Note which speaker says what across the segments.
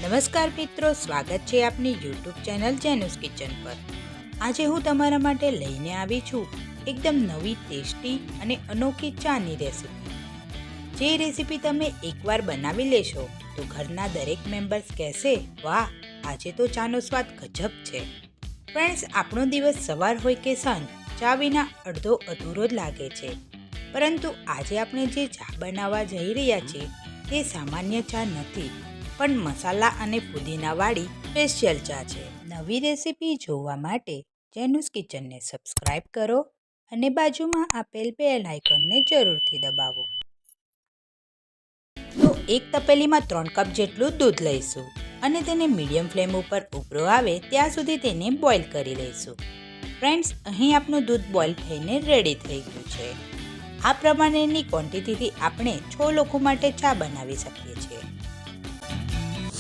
Speaker 1: નમસ્કાર મિત્રો, સ્વાગત છે આપની યુટ્યુબ ચેનલ જેનુસ કિચન પર। આજે હું તમારા માટે લઈને આવી છું એકદમ નવી, ટેસ્ટી અને અનોખી ચાની રેસીપી। જે રેસીપી તમે એકવાર બનાવી લેશો તો ઘરના દરેક મેમ્બર્સ કહેશે, વાહ, આજે તો ચાનો સ્વાદ ગજબ છે। ફ્રેન્ડ્સ, આપણો દિવસ સવાર હોય કે સાંજ, ચા વિના અડધો અધૂરો જ લાગે છે। પરંતુ આજે આપણે જે ચા બનાવવા જઈ રહ્યા છીએ તે સામાન્ય ચા નથી, પણ મસાલા અને પુદીનાવાળી સ્પેશિયલ ચા છે। નવી રેસીપી જોવા માટે જેનુસ કિચનને સબસ્ક્રાઇબ કરો અને બાજુમાં આપેલ બેલ આઇકોનને જરૂરથી દબાવો। તો એક તપેલીમાં 3 કપ જેટલું દૂધ લઈશું અને તેને મીડિયમ ફ્લેમ ઉપર ઉભરો આવે ત્યાં સુધી તેને બોઇલ કરી લઈશું। ફ્રેન્ડ્સ, અહીં આપણું દૂધ બોઇલ થઈને રેડી થઈ ગયું છે। આ પ્રમાણેની ક્વોન્ટિટીથી આપણે 6 લોકો માટે ચા બનાવી શકીએ છીએ।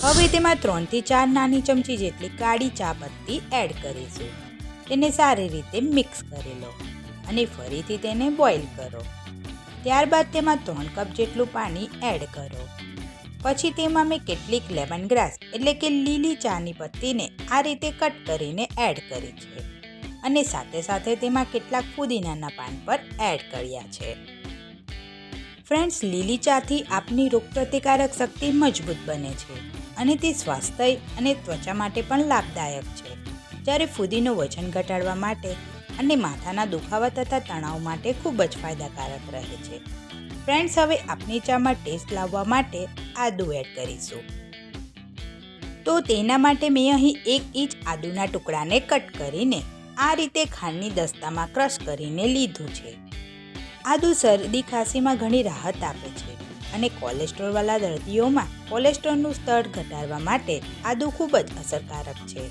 Speaker 1: હવે તેમાં 3 થી 4 નાની ચમચી જેટલી કાળી ચા પત્તી એડ કરીશું। તેને સારી રીતે મિક્સ કરી લો અને ફરીથી તેને બોઇલ કરો। ત્યારબાદ તેમાં 3 કપ જેટલું પાણી એડ કરો। પછી તેમાં મેં કેટલીક લેમન ગ્રાસ એટલે કે લીલી ચાની પત્તીને આ રીતે કટ કરીને એડ કરી છે અને સાથે સાથે તેમાં કેટલાક પુદીનાના પાન પર એડ કર્યા છે। ફ્રેન્ડ્સ, લીલી ચાથી આપની રોગપ્રતિકારક શક્તિ મજબૂત બને છે અને તે સ્વાસ્થ્ય અને ત્વચા માટે પણ લાભદાયક છે, જ્યારે ફુદીનો વજન ઘટાડવા માટે અને માથાના દુખાવા તથા તણાવ માટે ખૂબ જ ફાયદાકારક રહે છે। ફ્રેન્ડ્સ, હવે આપની ચામાં ટેસ્ટ લાવવા માટે આદુ એડ કરીશું। તો તેના માટે મેં અહીં 1 ઇંચ આદુના ટુકડાને કટ કરીને આ રીતે ખાંડની દસ્તામાં ક્રશ કરીને લીધું છે। આદુ શરદી ખાંસીમાં ઘણી રાહત આપે છે અને કોલેસ્ટ્રોલવાળા દર્દીઓમાં કોલેસ્ટ્રોલનું સ્તર ઘટાડવા માટે આદુ ખૂબ જ અસરકારક છે।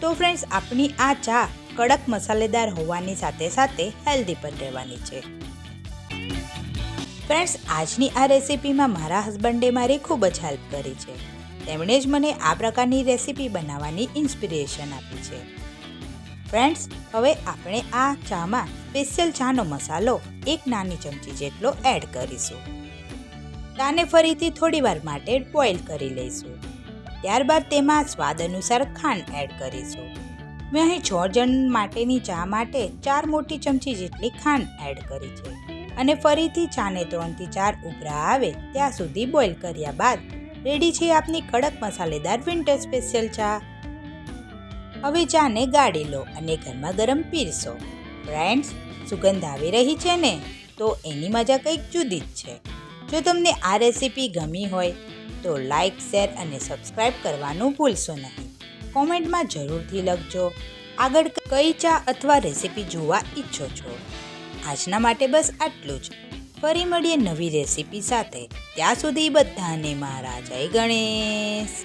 Speaker 1: તો ફ્રેન્ડ્સ, આપણી આ ચા કડક મસાલેદાર હોવાની સાથે સાથે હેલ્ધી પણ રહેવાની છે। ફ્રેન્ડ્સ, આજની આ રેસીપીમાં મારા હસબન્ડે મારી ખૂબ જ હેલ્પ કરી છે। તેમણે જ મને આ પ્રકારની રેસીપી બનાવવાની ઇન્સ્પિરેશન આપી છે। ફ્રેન્ડ્સ, હવે આપણે આ ચામાં સ્પેશિયલ ચાનો મસાલો 1 નાની ચમચી જેટલો એડ કરીશું। ચાને ફરીથી થોડી વાર માટે બોઇલ કરી લઈશું। ત્યારબાદ તેમાં સ્વાદ અનુસાર ખાંડ એડ કરીશું। મેં અહીં 6 જણ માટેની ચા માટે 4 મોટી ચમચી જેટલી ખાંડ એડ કરી છે અને ફરીથી ચાને 3 થી 4 ઉભરા આવે ત્યાં સુધી બોઇલ કર્યા બાદ રેડી છે આપની કડક મસાલેદાર વિન્ટર સ્પેશિયલ ચા। હવે ચાને ગાળી લો અને ગરમા ગરમ પીરસો। ફ્રેન્ડ્સ, સુગંધ આવી રહી છે ને, તો એની મજા કંઈક જુદી જ છે। જો તમને આ રેસીપી ગમી હોય તો લાઇક, શેર અને સબસ્ક્રાઇબ કરવાનું ભૂલશો નહીં। કોમેન્ટમાં જરૂરથી લખજો આગળ કઈ ચા અથવા રેસીપી જોવા ઈચ્છો છો। આજના માટે બસ આટલું જ। ફરી મળીએ નવી રેસીપી સાથે। ત્યાં સુધી બધાને મારા જય ગણેશ।